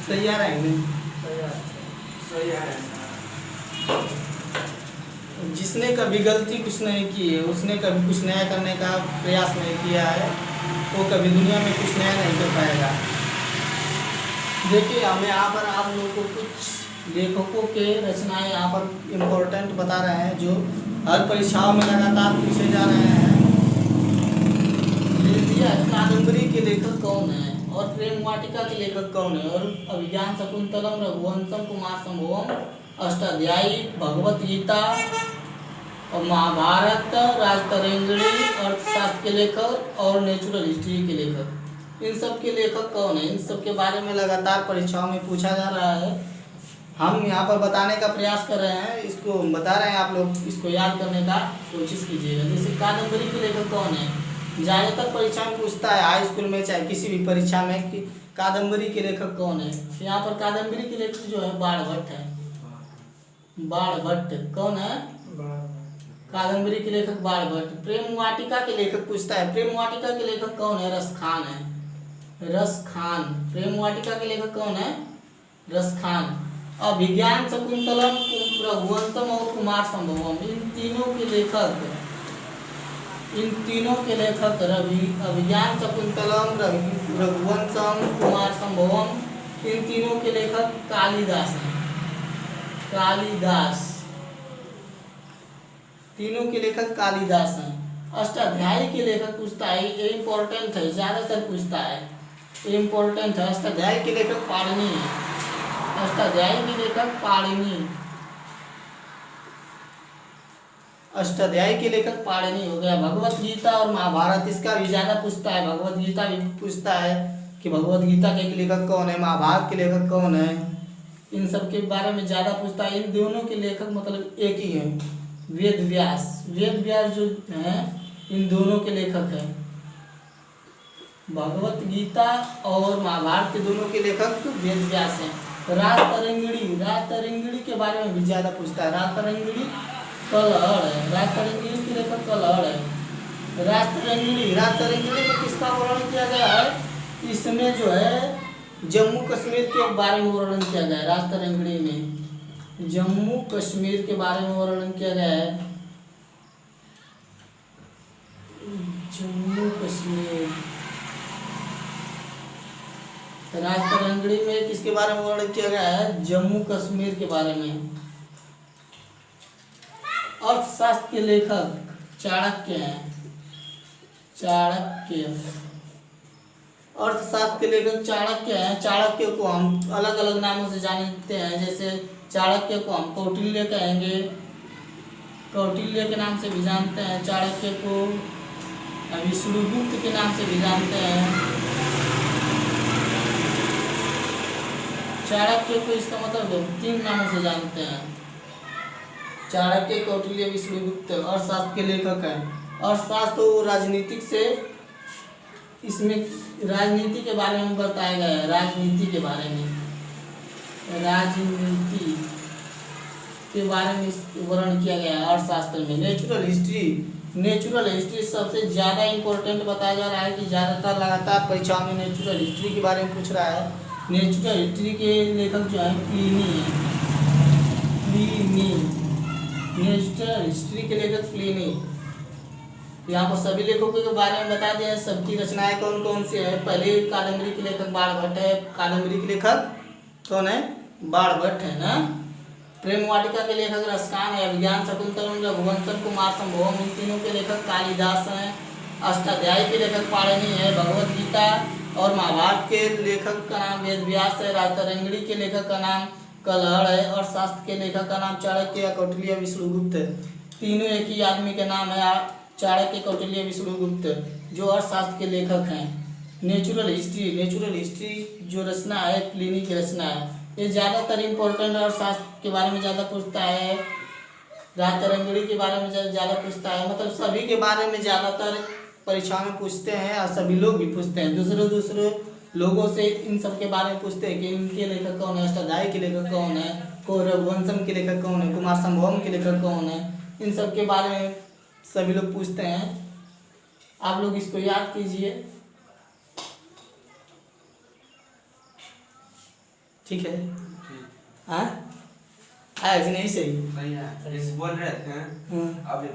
सही आ रहा है नहीं? सही आ रहा है। जिसने कभी गलती कुछ नहीं की है, उसने कभी कुछ नया करने का प्रयास नहीं किया है, वो कभी दुनिया में कुछ नया नहीं कर पाएगा। देखिए हमें यहाँ पर आप लोगों को कुछ लेखकों के रचनाएं यहाँ पर इम्पोर्टेंट बता रहे हैं, जो हर परीक्षाओं में लगातार पूछे जा रहे हैं। कादम्बरी के लेखक कौन है और प्रेम वाटिका के लेखक कौन है, और अभिज्ञान शकुंतलम, रघुवंशम, कुमार संभवम, अष्टाध्यायी, भगवत गीता और महाभारत, राजतरंगिणी, अर्थशास्त्र के लेखक और नेचुरल हिस्ट्री के लेखक, इन सब के लेखक कौन है? इन सब के बारे में लगातार परीक्षाओं में पूछा जा रहा है। हम यहाँ पर बताने का प्रयास कर रहे हैं, इसको बता रहे हैं, आप लोग इसको याद करने का कोशिश कीजिएगा। जैसे कादम्बरी के लेखक कौन है, ज़्यादातर परीक्षा में पूछता है, हाई स्कूल में चाहे किसी भी परीक्षा में, कि कादम्बरी के लेखक कौन है। यहाँ पर कादम्बरी के लेखक जो है बाणभट्ट है। बाणभट्ट कौन है? कादम्बरी के लेखक बाणभट्ट। प्रेम वाटिका के लेखक पूछता है, प्रेम वाटिका के लेखक कौन है? रसखान है। रसखान। प्रेम वाटिका के लेखक कौन है? रसखान। अभिज्ञान शकुंतलम, रघुवंशम और कुमार संभवम, इन तीनों के लेखक अभिज्ञान शकुंतलम, रघुवंशम, कुमार संभवम, इन तीनों के लेखक कालिदास हैं। कालिदास, तीनों के लेखक कालिदास हैं। अष्टाध्यायी के लेखक पूछता है, ये इम्पोर्टेंट है, ज्यादातर पूछता है, इम्पोर्टेंट है। अष्टाध्यायी के लेखक पाणिनि है। अष्टाध्यायी के लेखक पाणिनि। अष्टाध्यायी के लेखक पाणिनि हो गया। भगवत गीता और महाभारत, इसका भी ज्यादा पूछता है। भगवत गीता भी पूछता है कि भगवत गीता के लेखक कौन है, महाभारत के लेखक कौन है, इन सब के बारे में ज्यादा पूछता है। इन दोनों के लेखक मतलब एक ही है, वेद व्यास। वेद व्यास जो है इन दोनों के लेखक हैं। भगवत गीता और महाभारत के दोनों के लेखक वेद व्यास हैं। राजतरंगिणी, राजतरंगिणी के बारे में भी ज्यादा पूछता है। राजतरंगिणी कलहड़ है। राजतरंगिणी के लेखक कलहड़ है। राजतरंगिणी में किसका वर्णन किया गया है? इसमें जो है जम्मू कश्मीर के बारे में वर्णन किया गया है। राजतरंगिणी में जम्मू कश्मीर के बारे में वर्णन किया गया है। जम्मू कश्मीर। राजतरंगिणी में किसके बारे में वर्णन किया गया है? जम्मू कश्मीर के बारे में। अर्थशास्त्र के लेखक चाणक्य हैं। चाणक्य, अर्थशास्त्र के लेखक चाणक्य हैं। चाणक्य को हम अलग अलग नामों से जानते हैं, जैसे चाणक्य को हम कौटिल्य कहेंगे, कौटिल्य के नाम से भी जानते हैं। चाणक्य को विष्णुगुप्त के नाम से भी जानते हैं। चाणक्य को इसका मतलब 3 नामों से जानते हैं, चाणक्य, कौटिल्य, विष्णुगुप्त। अर्थशास्त्र के लेखक हैं। अर्थशास्त्र तो राजनीतिक से, इसमें राजनीति के बारे में बताया गया है। राजनीति के बारे में, राजनीति के बारे में वर्णन किया गया है अर्थशास्त्र में। नेचुरल हिस्ट्री, नेचुरल हिस्ट्री सबसे ज़्यादा इम्पोर्टेंट बताया जा रहा है कि ज़्यादातर लगातार परीक्षाओं में नेचुरल हिस्ट्री के बारे में पूछ रहा है। नेचुरल हिस्ट्री के लेखक जो है प्लिनी है। प्लिनी, नेचुरल हिस्ट्री के लेखक प्लिनी। यहाँ पर सभी लेखकों के बारे में बता दें, सबकी रचनाएं कौन कौन सी है। पहले कादम्बरी के लेखक बाणभट्ट है। कादम्बरी के लेखक कौन है? बाणभट्ट है ना। प्रेम वाटिका के लेखक रसखान है। अभिज्ञान शकुंतलम, रघुवंशम, कुमार संभवम, इन तीनों के लेखक कालिदास हैं। अष्टाध्यायी के लेखक पाणिनि है। भगवत गीता और महाभारत के लेखक का नाम वेद व्यास है। राजतरंगिणी के लेखक का नाम कलहड़ है। और शास्त्र के लेखक का नाम चाणक्य, कौटिल्य, विष्णुगुप्त है। तीनों एक ही आदमी के नाम है, चाणक्य, कौटिल्य, विष्णुगुप्त, जो अर्थशास्त्र के लेखक हैं। नेचुरल हिस्ट्री, नेचुरल हिस्ट्री जो रचना है प्लिनी की रचना है। ये ज़्यादातर इम्पोर्टेंट अर्थशास्त्र के बारे में ज़्यादा पूछता है। राजतरंगिणी के बारे में ज़्यादा पूछता है। मतलब सभी के बारे में ज़्यादातर परीक्षा में पूछते हैं, और सभी लोग भी पूछते हैं। दूसरे लोगों से इन सब के बारे में पूछते हैं कि इनके लेखक कौन है, अष्टाध्यायी के लेखक कौन है, रघुवंशम के लेखक कौन है, कुमार संभवम के लेखक कौन है, इन सब के बारे में सभी लोग पूछते हैं। आप लोग इसको याद कीजिए। ठीक है। ठीक। हाँ आया कि नहीं सही? सही है, इस बोल रहे थे हाँ अभी